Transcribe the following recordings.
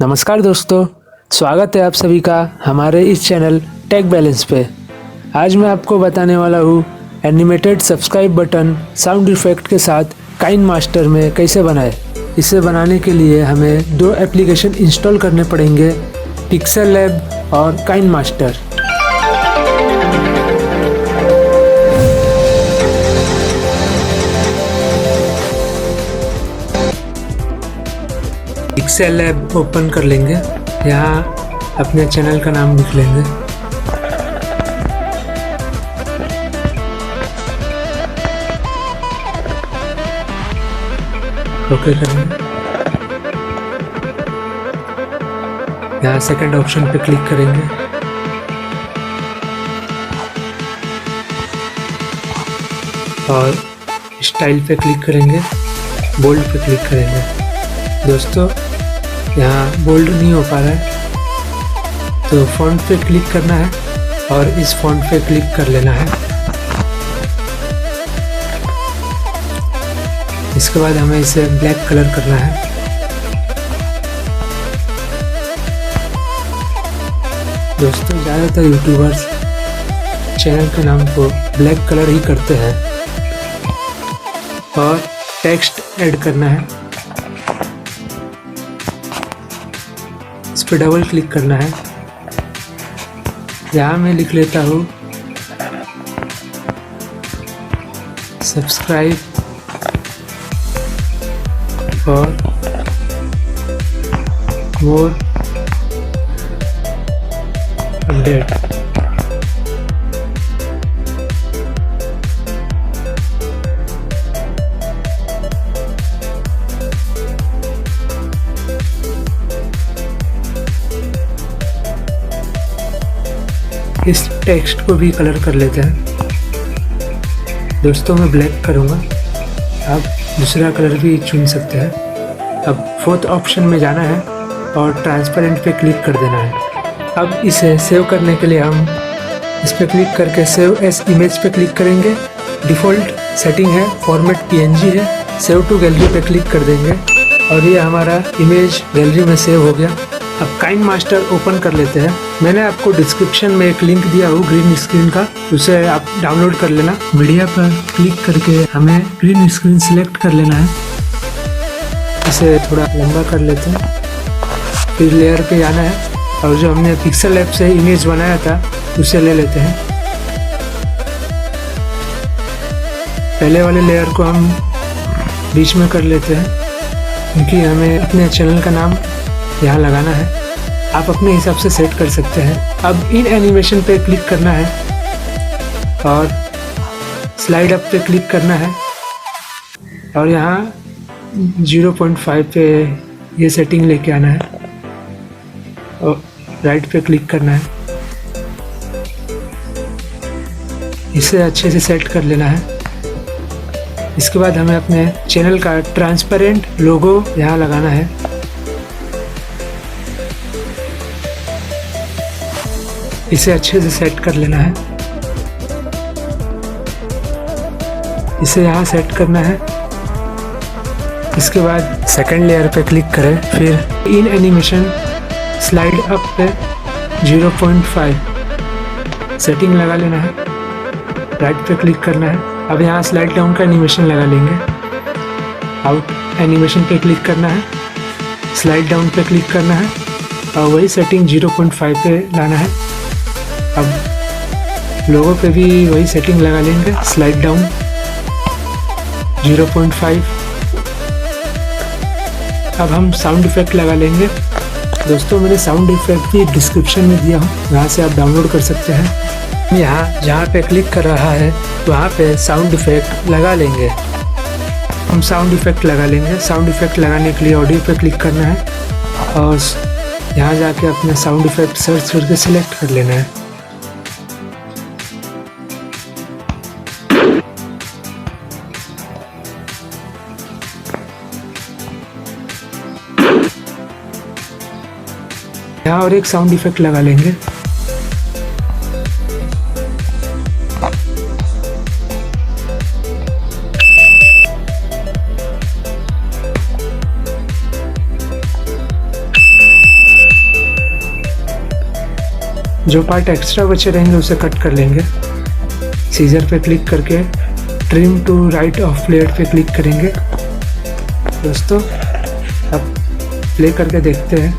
नमस्कार दोस्तों, स्वागत है आप सभी का हमारे इस चैनल टेक बैलेंस पे। आज मैं आपको बताने वाला हूँ animated subscribe button sound effect के साथ काइन मास्टर में कैसे बनाएं। इसे बनाने के लिए हमें दो एप्लीकेशन इंस्टॉल करने पड़ेंगे, पिक्सेल लैब और KineMaster. Pixel Lab open कर लेंगे। यहाँ अपने चैनल का नाम लिख लेंगे। ओके करेंगे। यहाँ सेकंड ऑप्शन पे क्लिक करेंगे। और स्टाइल पे क्लिक करेंगे, बोल्ड पे क्लिक करेंगे। दोस्तों यहाँ बोल्ड नहीं हो पा रहा है तो फॉन्ट पे क्लिक करना है और इस फॉन्ट पे क्लिक कर लेना है। इसके बाद हमें इसे ब्लैक कलर करना है। दोस्तों ज़्यादातर यूट्यूबर्स चैनल के नाम को ब्लैक कलर ही करते हैं। और टेक्स्ट ऐड करना है, इस पर डबल क्लिक करना है। यहाँ मैं लिख लेता हूँ सब्सक्राइब और मोर अपडेट। इस टेक्स्ट को भी कलर कर लेते हैं। दोस्तों मैं ब्लैक करूँगा, आप दूसरा कलर भी चुन सकते हैं। अब फोर्थ ऑप्शन में जाना है और ट्रांसपेरेंट पे क्लिक कर देना है। अब इसे सेव करने के लिए हम इस पर क्लिक करके सेव एज इमेज पे क्लिक करेंगे। डिफ़ॉल्ट सेटिंग है फॉर्मेट PNG है। सेव टू गैलरी पे क्लिक कर देंगे और ये हमारा इमेज गैलरी में सेव हो गया। अब काइन मास्टर ओपन कर लेते हैं। मैंने आपको डिस्क्रिप्शन में एक लिंक दिया हूँ ग्रीन स्क्रीन का, उसे आप डाउनलोड कर लेना। मीडिया पर क्लिक करके हमें ग्रीन स्क्रीन सिलेक्ट कर लेना है। इसे थोड़ा लंबा कर लेते हैं। फिर लेयर पे जाना है और जो हमने पिक्सेल लैब से इमेज बनाया था उसे ले लेते हैं। पहले वाले लेयर को हम बीच में कर लेते हैं क्योंकि हमें अपने चैनल का नाम यहाँ लगाना है। आप अपने हिसाब से सेट कर सकते हैं। अब इन एनिमेशन पे क्लिक करना है और स्लाइड अप पे क्लिक करना है और यहाँ 0.5 पे ये सेटिंग लेके आना है और राइट पे क्लिक करना है। इसे अच्छे से सेट कर लेना है। इसके बाद हमें अपने चैनल का ट्रांसपेरेंट लोगो यहाँ लगाना है। इसे अच्छे से सेट कर लेना है। इसे यहाँ सेट करना है। इसके बाद सेकंड लेयर पे क्लिक करें, फिर इन एनिमेशन स्लाइड अप पे 0.5 सेटिंग लगा लेना है। राइट पे क्लिक करना है। अब यहाँ स्लाइड डाउन का एनिमेशन लगा लेंगे। आउट एनिमेशन पे क्लिक करना है, स्लाइड डाउन पे क्लिक करना है और वही सेटिंग 0.5 पे लाना है। अब लोगों पे भी वही सेटिंग लगा लेंगे, स्लाइड डाउन 0.5। अब हम साउंड इफेक्ट लगा लेंगे। दोस्तों मैंने साउंड इफेक्ट भी डिस्क्रिप्शन में दिया हूँ, वहाँ से आप डाउनलोड कर सकते हैं। यहाँ जहाँ पे क्लिक कर रहा है वहाँ पे साउंड इफेक्ट लगा लेंगे। हम साउंड इफेक्ट लगा लेंगे। साउंड इफेक्ट लगाने के लिए ऑडियो पे क्लिक करना है और यहाँ जाके अपना साउंड इफेक्ट सर्च करके सिलेक्ट कर लेना है। यहाँ और एक साउंड इफेक्ट लगा लेंगे। जो पार्ट एक्स्ट्रा बचे रहेंगे उसे कट कर लेंगे। सीजर पे क्लिक करके trim to right of blade पे क्लिक करेंगे। दोस्तों अब प्ले करके देखते हैं।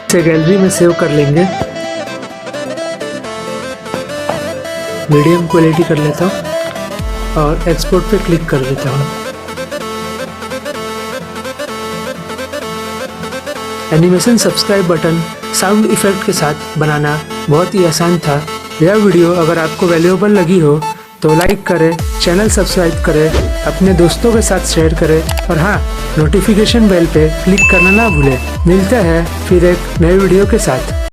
इसे गैलरी में सेव कर लेंगे। मीडियम क्वालिटी कर लेता हूँ और एक्सपोर्ट पे क्लिक कर देता हूँ। Animation subscribe button sound effect के साथ बनाना बहुत ही आसान था। यह वीडियो अगर आपको वैल्यूएबल लगी हो तो लाइक करें, चैनल सब्सक्राइब करें, अपने दोस्तों के साथ शेयर करें और हाँ, नोटिफिकेशन बेल पे क्लिक करना ना भूलें। मिलते हैं फिर एक नए वीडियो के साथ।